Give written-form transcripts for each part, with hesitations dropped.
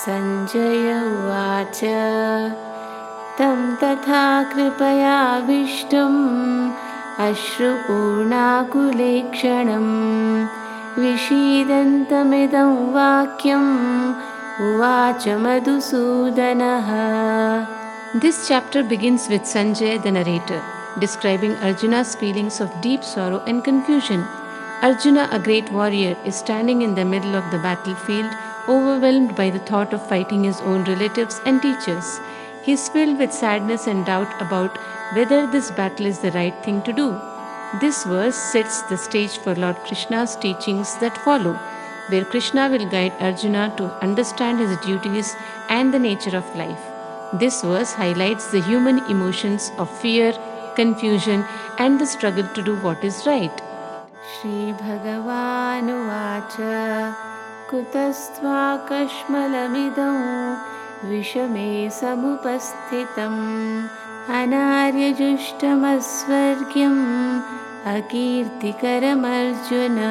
Sanjaya uvāca tam tathā kṛipayāviṣṭam aśru-pūrṇākulekṣaṇam Viṣīdantam idaṁ vākyam uvāca Madhusūdanaḥ. This chapter begins with Sanjaya, the narrator, describing Arjuna's feelings of deep sorrow and confusion. Arjuna, a great warrior, is standing in the middle of the battlefield, overwhelmed by the thought of fighting his own relatives and teachers. He is filled with sadness and doubt about whether this battle is the right thing to do. This verse sets the stage for Lord Krishna's teachings that follow, where Krishna will guide Arjuna to understand his duties and the nature of life. This verse highlights the human emotions of fear, confusion, and the struggle to do what is right. Śrī-bhagavān uvāca Kutas kaśmalam idaṁ viṣame samupasthitam Anārya-juṣṭam asvargyam akīrti-karam Arjuna.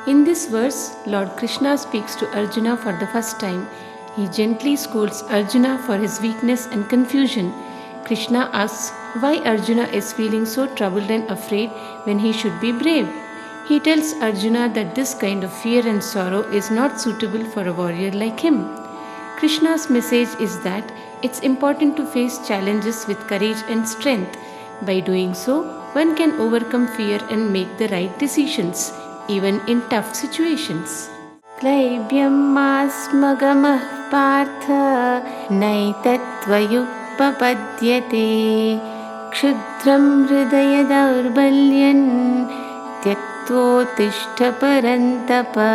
In this verse, Lord Krishna speaks to Arjuna for the first time. He gently scolds Arjuna for his weakness and confusion. Krishna asks why Arjuna is feeling so troubled and afraid when he should be brave. He tells Arjuna that this kind of fear and sorrow is not suitable for a warrior like him. Krishna's message is that it's important to face challenges with courage and strength. By doing so, one can overcome fear and make the right decisions, even in tough situations. Klaibyam asmagamah partha naitattvayupapadyate kshudram hridaya daurbalyan tyaktvotishtha parantapa.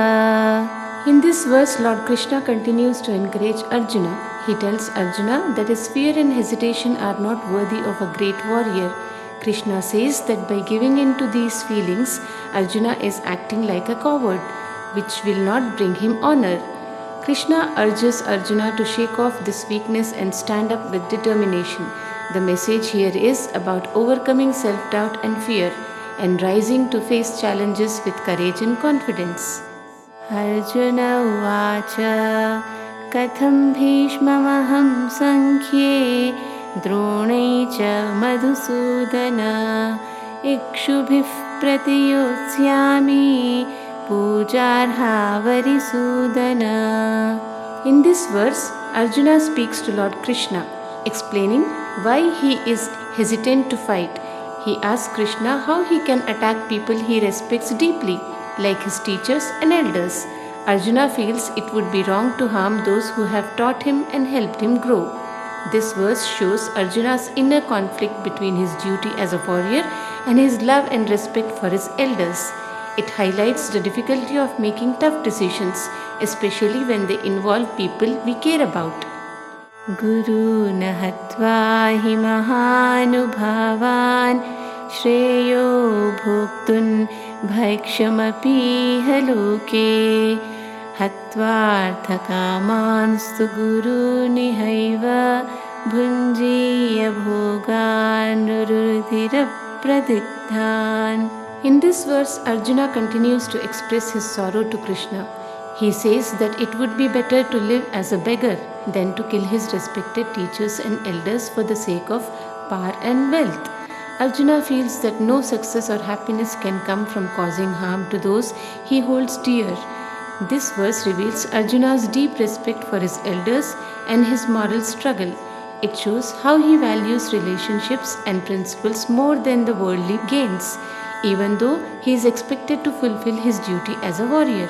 In this verse, Lord Krishna continues to encourage Arjuna. He tells Arjuna that his fear and hesitation are not worthy of a great warrior. Krishna says that by giving in to these feelings, Arjuna is acting like a coward, which will not bring him honor. Krishna urges Arjuna to shake off this weakness and stand up with determination. The message here is about overcoming self-doubt and fear and rising to face challenges with courage and confidence. Arjuna uvāca katham bhishmamaham sankhye dronai ca Madhusudana ikshubhih pratiyotsyami pujarha Viṣīdantam. In this verse, Arjuna speaks to Lord Krishna, explaining why he is hesitant to fight. He asks Krishna how he can attack people he respects deeply, like his teachers and elders. Arjuna feels it would be wrong to harm those who have taught him and helped him grow. This verse shows Arjuna's inner conflict between his duty as a warrior and his love and respect for his elders. It highlights the difficulty of making tough decisions, especially when they involve people we care about. Guru nahatva hi mahanubhavan shreyo bhoktun bhakshamapi haloke hatvartha kamanstu guru nihaiva bhunjiya bhogan nurudhira pradigdhan. In this verse, Arjuna continues to express his sorrow to Krishna. He says that it would be better to live as a beggar than to kill his respected teachers and elders for the sake of power and wealth. Arjuna feels that no success or happiness can come from causing harm to those he holds dear. This verse reveals Arjuna's deep respect for his elders and his moral struggle. It shows how he values relationships and principles more than the worldly gains, even though he is expected to fulfill his duty as a warrior.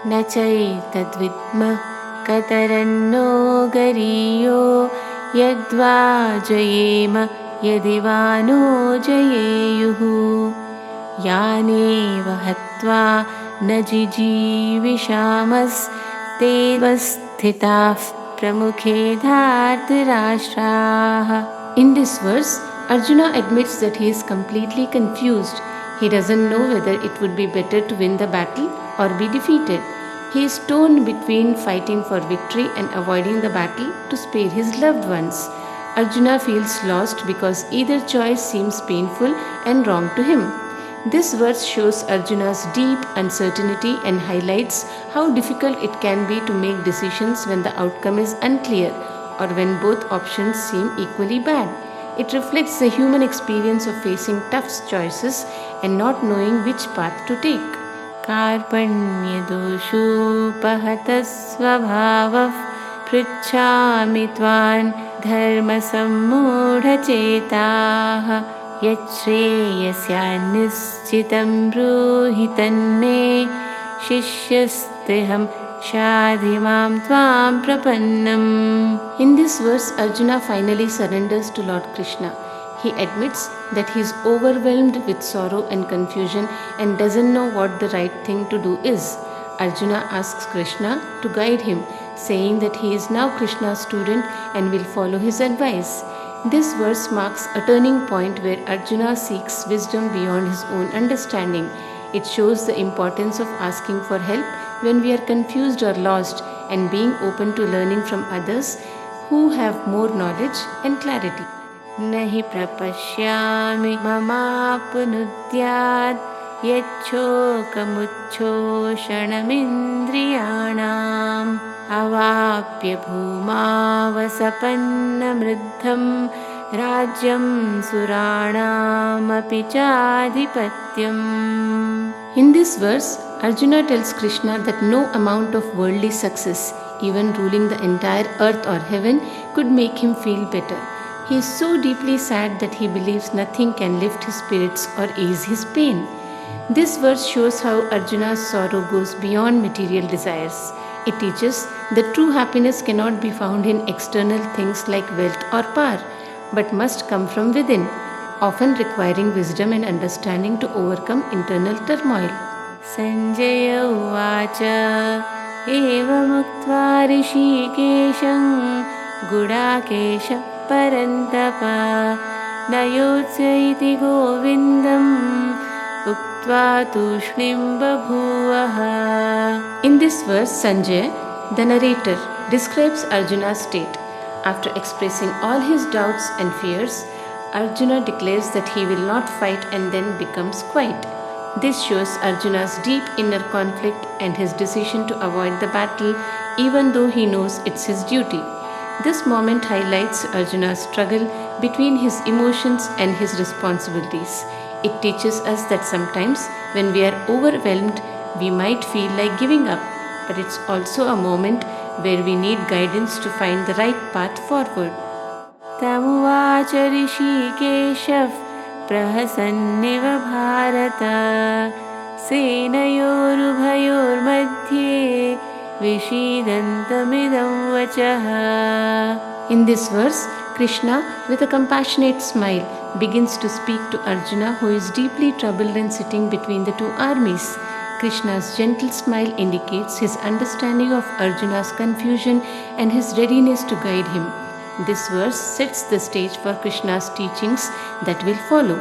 Na chaitadvidma kataranno gariyo yadva jayema yadivano jayeyuhu yaneva hatva najijivishamas devasthitaf pramukhe dhartarashtraha. In this verse, Arjuna admits that he is completely confused. He doesn't know whether it would be better to win the battle or be defeated. He is torn between fighting for victory and avoiding the battle to spare his loved ones. Arjuna feels lost because either choice seems painful and wrong to him. This verse shows Arjuna's deep uncertainty and highlights how difficult it can be to make decisions when the outcome is unclear or when both options seem equally bad. It reflects the human experience of facing tough choices and not knowing which path to take. कार्पण्यदोषोपहतः स्वभावः पृच्छामि त्वां धर्मसम्मूढचेताः यच्छ्रेयस्यान्निश्चितं ब्रूहि तन्मे शिष्यस्तेऽहं शाधि मां त्वां प्रपन्नम्. In this verse, Arjuna finally surrenders to Lord Krishna. He admits that he is overwhelmed with sorrow and confusion and doesn't know what the right thing to do is. Arjuna asks Krishna to guide him, saying that he is now Krishna's student and will follow his advice. This verse marks a turning point where Arjuna seeks wisdom beyond his own understanding. It shows the importance of asking for help when we are confused or lost and being open to learning from others who have more knowledge and clarity. Nahi prapashyami mamapnudhyat yacchokamuchchoshanamindriyanam avapya bhūmāvasapannamriddham rajyam suranam api chādhipatyam. In this verse, Arjuna tells Krishna that no amount of worldly success, even ruling the entire earth or heaven, could make him feel better. He is so deeply sad that he believes nothing can lift his spirits or ease his pain. This verse shows how Arjuna's sorrow goes beyond material desires. It teaches that true happiness cannot be found in external things like wealth or power, but must come from within, often requiring wisdom and understanding to overcome internal turmoil. Sanjaya uvāca evamuktva rishikesham gudakesha parantapa nayotsya iti govindam uktva tushnim babhuvaha. In this verse, Sanjaya, the narrator, describes Arjuna's state. After expressing all his doubts and fears, Arjuna declares that he will not fight and then becomes quiet. This shows Arjuna's deep inner conflict and his decision to avoid the battle even though he knows it's his duty. This moment highlights Arjuna's struggle between his emotions and his responsibilities. It teaches us that sometimes when we are overwhelmed, we might feel like giving up, but it's also a moment where we need guidance to find the right path forward. Tamuvāca rishikeshah प्रहसन्निव भारत सेनयोरुभयोर्मध्ये विषीदन्तम् इदं वचः. In this verse, Krishna, with a compassionate smile, begins to speak to Arjuna, who is deeply troubled and sitting between the two armies. Krishna's gentle smile indicates his understanding of Arjuna's confusion and his readiness to guide him. This verse sets the stage for Krishna's teachings that will follow,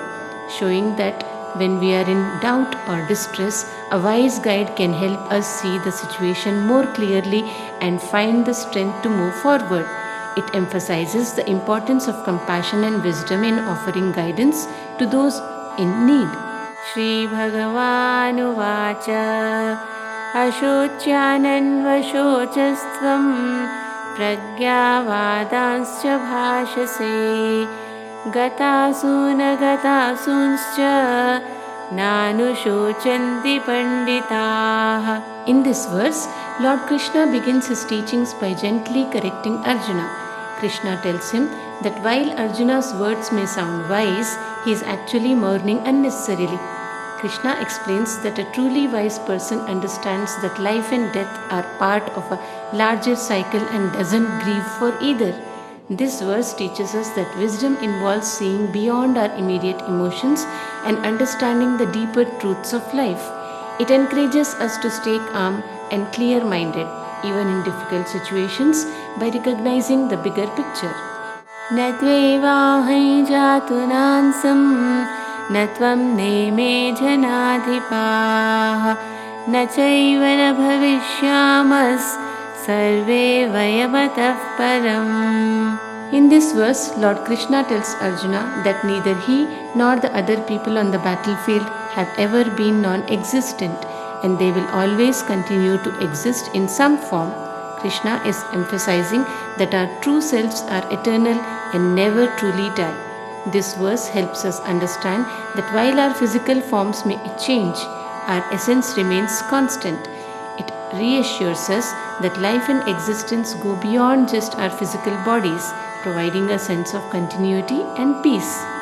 showing that when we are in doubt or distress, a wise guide can help us see the situation more clearly and find the strength to move forward. It emphasizes the importance of compassion and wisdom in offering guidance to those in need. Śrī-bhagavān uvāca aśru-pūrṇākulekṣaṇam pragyāvādanscha bhāṣase gatasunagatasunśca nānuṣochanti panditaha. In this verse, Lord Krishna begins his teachings by gently correcting Arjuna. Krishna tells him that while Arjuna's words may sound wise, he is actually mourning unnecessarily. Krishna explains that a truly wise person understands that life and death are part of a larger cycle and doesn't grieve for either. This verse teaches us that wisdom involves seeing beyond our immediate emotions and understanding the deeper truths of life. It encourages us to stay calm and clear-minded, even in difficult situations, by recognizing the bigger picture. न त्वेवाहं जातुनांसं न त्वं नेमे जनाधिपाः न चैव न भविष्यामः सर्वे वयमतः परम्. In this verse, Lord Krishna tells Arjuna that neither he nor the other people on the battlefield have ever been non-existent, and they will always continue to exist in some form. Krishna is emphasizing that our true selves are eternal and never truly die. This verse helps us understand that while our physical forms may change, our essence remains constant. It reassures us that life and existence go beyond just our physical bodies, providing a sense of continuity and peace.